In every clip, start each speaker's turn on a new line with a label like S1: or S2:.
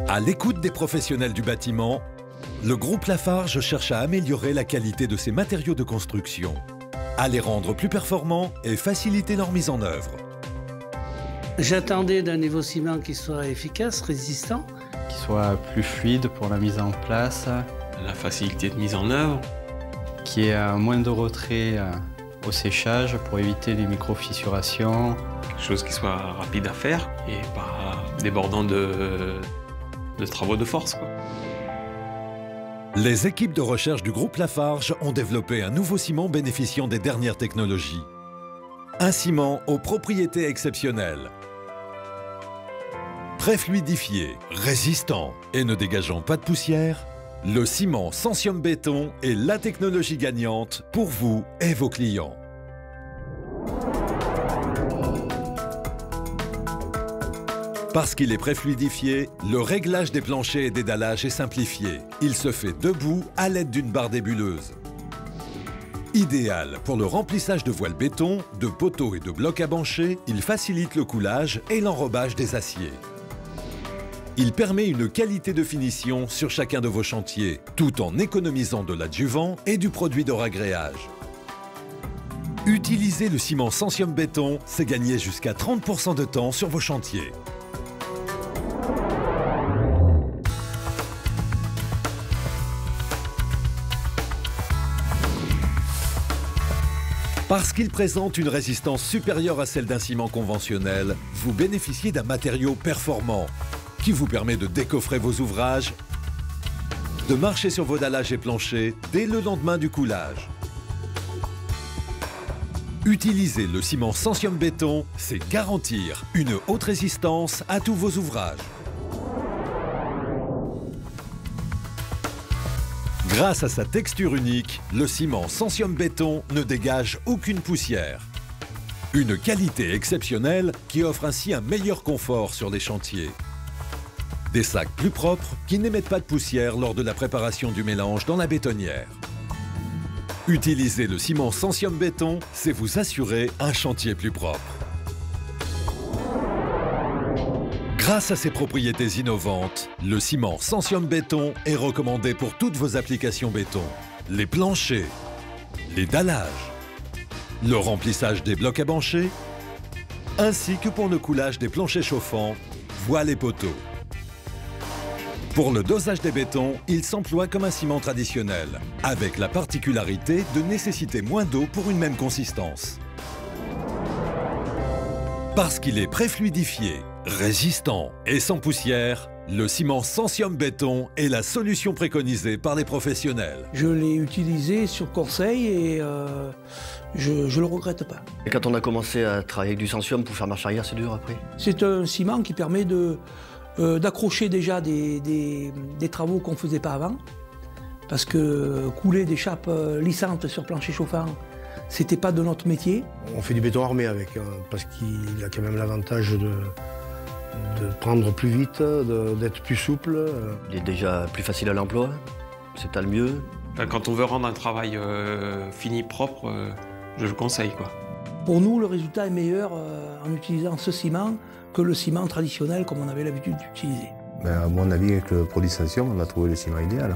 S1: À l'écoute des professionnels du bâtiment, le groupe Lafarge cherche à améliorer la qualité de ses matériaux de construction, à les rendre plus performants et faciliter leur mise en œuvre.
S2: J'attendais d'un niveau ciment qui soit efficace, résistant.
S3: Qui soit plus fluide pour la mise en place.
S4: La facilité de mise en œuvre.
S3: Qui ait moins de retrait au séchage pour éviter les micro-fissurations.
S4: Quelque chose qui soit rapide à faire et pas débordant de travaux de force, quoi.
S1: Les équipes de recherche du groupe Lafarge ont développé un nouveau ciment bénéficiant des dernières technologies. Un ciment aux propriétés exceptionnelles. Préfluidifié, résistant et ne dégageant pas de poussière, le ciment Sensium Béton est la technologie gagnante pour vous et vos clients. Parce qu'il est préfluidifié, le réglage des planchers et des dallages est simplifié. Il se fait debout à l'aide d'une barre débuleuse. Idéal pour le remplissage de voiles béton, de poteaux et de blocs à bancher, il facilite le coulage et l'enrobage des aciers. Il permet une qualité de finition sur chacun de vos chantiers, tout en économisant de l'adjuvant et du produit de ragréage. Utiliser le ciment Sensium Béton, c'est gagner jusqu'à 30% de temps sur vos chantiers. Parce qu'il présente une résistance supérieure à celle d'un ciment conventionnel, vous bénéficiez d'un matériau performant qui vous permet de décoffrer vos ouvrages, de marcher sur vos dallages et planchers dès le lendemain du coulage. Utiliser le ciment Sensium Béton, c'est garantir une haute résistance à tous vos ouvrages. Grâce à sa texture unique, le ciment Sensium Béton ne dégage aucune poussière. Une qualité exceptionnelle qui offre ainsi un meilleur confort sur les chantiers. Des sacs plus propres qui n'émettent pas de poussière lors de la préparation du mélange dans la bétonnière. Utiliser le ciment Sensium Béton, c'est vous assurer un chantier plus propre. Grâce à ses propriétés innovantes, le ciment Sensium Béton est recommandé pour toutes vos applications béton. Les planchers, les dallages, le remplissage des blocs à bancher, ainsi que pour le coulage des planchers chauffants, voiles et poteaux. Pour le dosage des bétons, il s'emploie comme un ciment traditionnel, avec la particularité de nécessiter moins d'eau pour une même consistance. Parce qu'il est préfluidifié, résistant et sans poussière, le ciment Sensium Béton est la solution préconisée par les professionnels.
S5: Je l'ai utilisé sur conseil et je ne le regrette pas.
S6: Et quand on a commencé à travailler avec du Sensium pour faire marche arrière, c'est dur après?
S5: C'est un ciment qui permet d'accrocher déjà des travaux qu'on ne faisait pas avant. Parce que couler des chapes lissantes sur plancher chauffant, c'était pas de notre métier.
S7: On fait du béton armé avec, parce qu'il a quand même l'avantage de prendre plus vite, d'être plus souple.
S6: Il est déjà plus facile à l'emploi, c'est le mieux.
S4: Quand on veut rendre un travail fini, propre, je le conseille, quoi.
S5: Pour nous, le résultat est meilleur en utilisant ce ciment que le ciment traditionnel comme on avait l'habitude d'utiliser.
S8: À mon avis, avec le produit Sensium, on a trouvé le ciment idéal.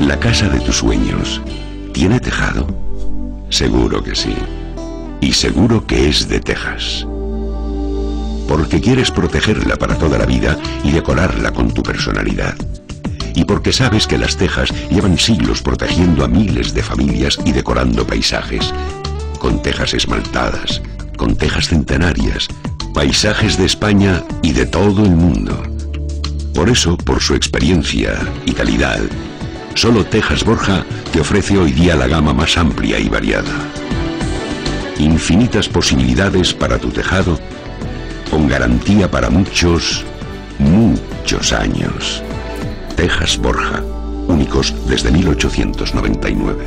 S9: La casa de tus sueños, ¿tiene tejado? Seguro que sí. Y seguro que es de tejas. Porque quieres protegerla para toda la vida y decorarla con tu personalidad. Y porque sabes que las tejas llevan siglos protegiendo a miles de familias y decorando paisajes. Con tejas esmaltadas, con tejas centenarias, paisajes de España y de todo el mundo. Por eso, por su experiencia y calidad, solo Tejas Borja te ofrece hoy día la gama más amplia y variada. Infinitas posibilidades para tu tejado, con garantía para muchos, muchos años. Tejas Borja, únicos desde 1899.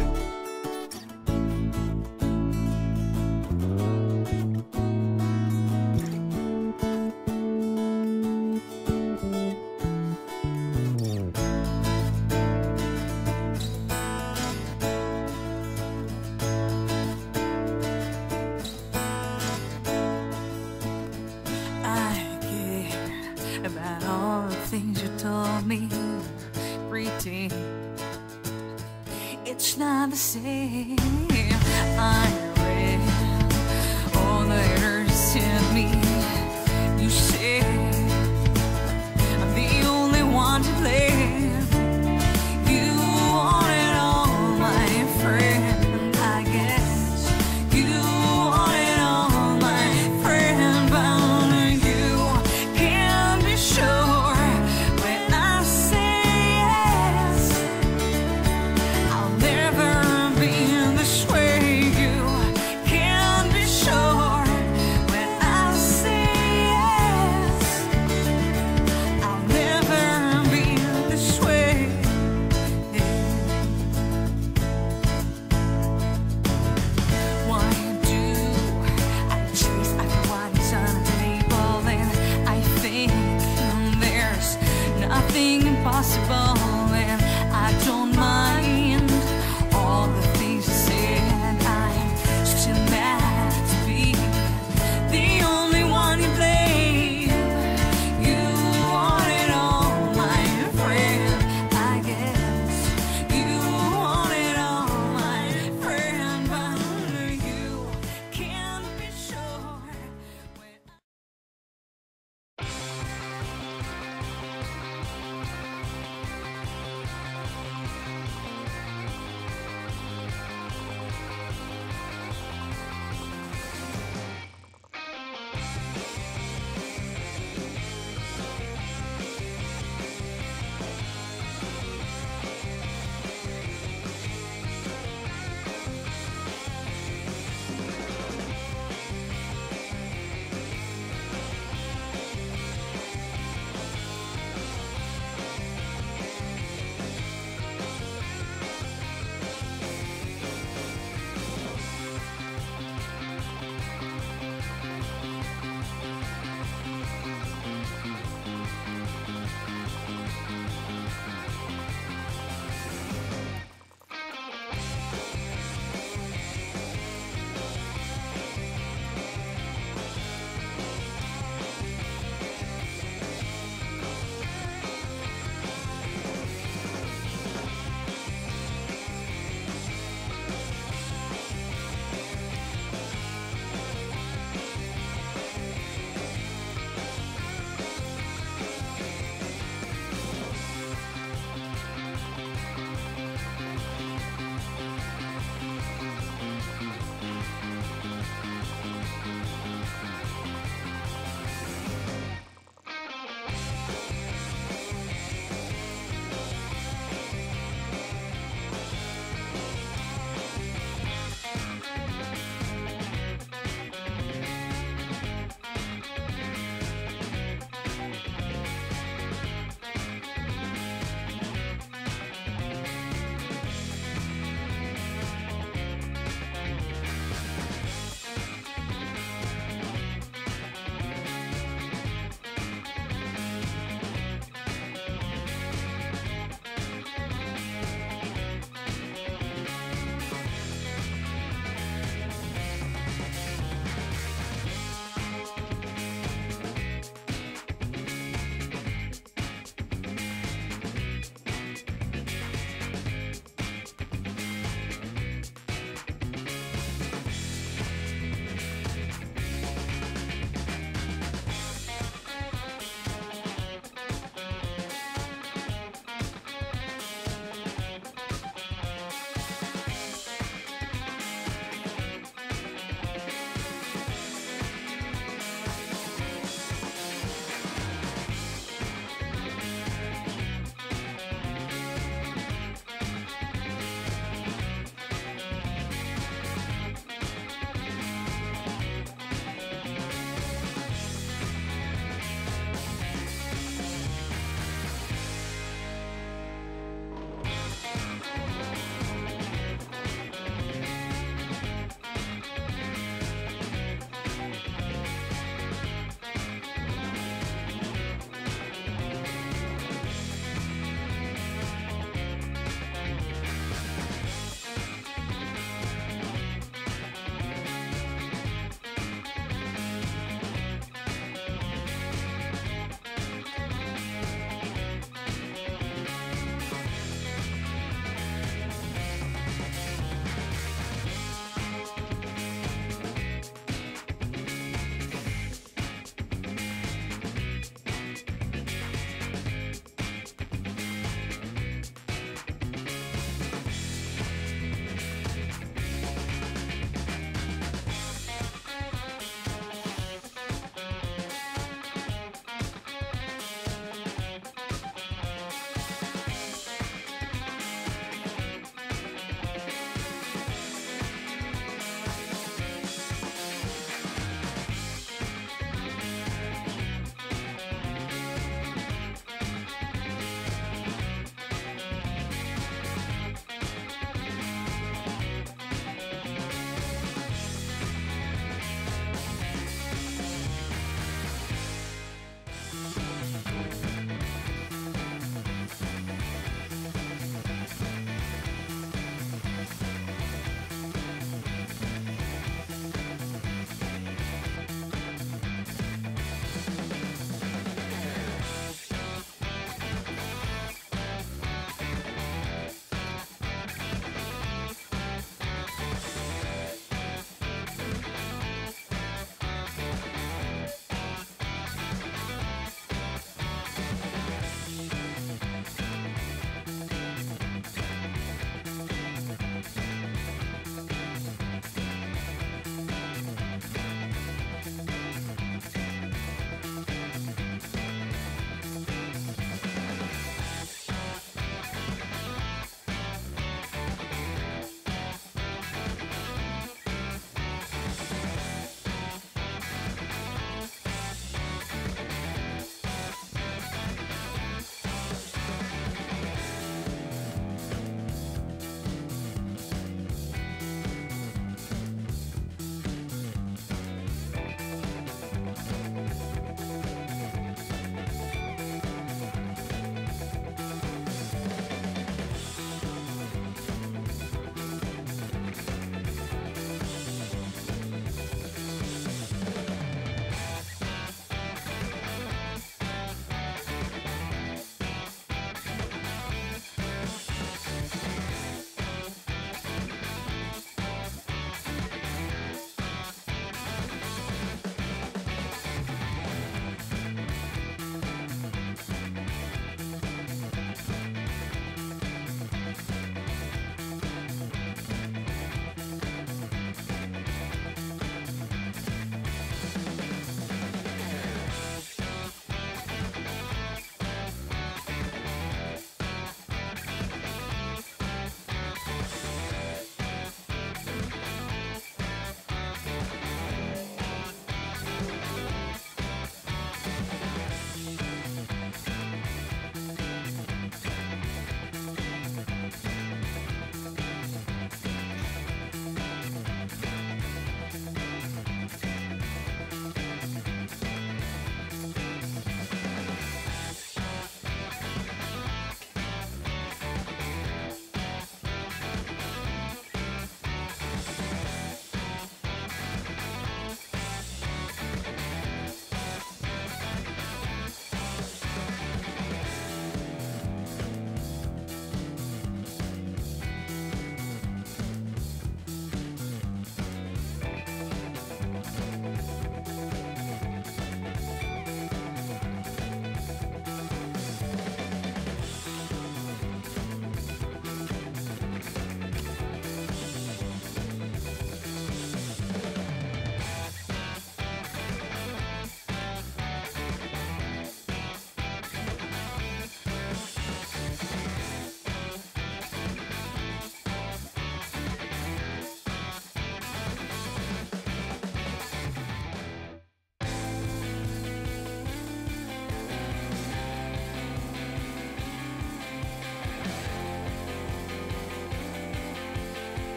S10: things you told me, pretend it's not the same. I read all the letters you sent me. You said I'm the only one to blame. You wanted all my friends, I guess. You wanted all my friends, but you can't be sure when I say yes. I'll never be this way. You can't be sure when I say yes. I'll never be this way. Why do I chase after what is on the table? And I think there's nothing impossible.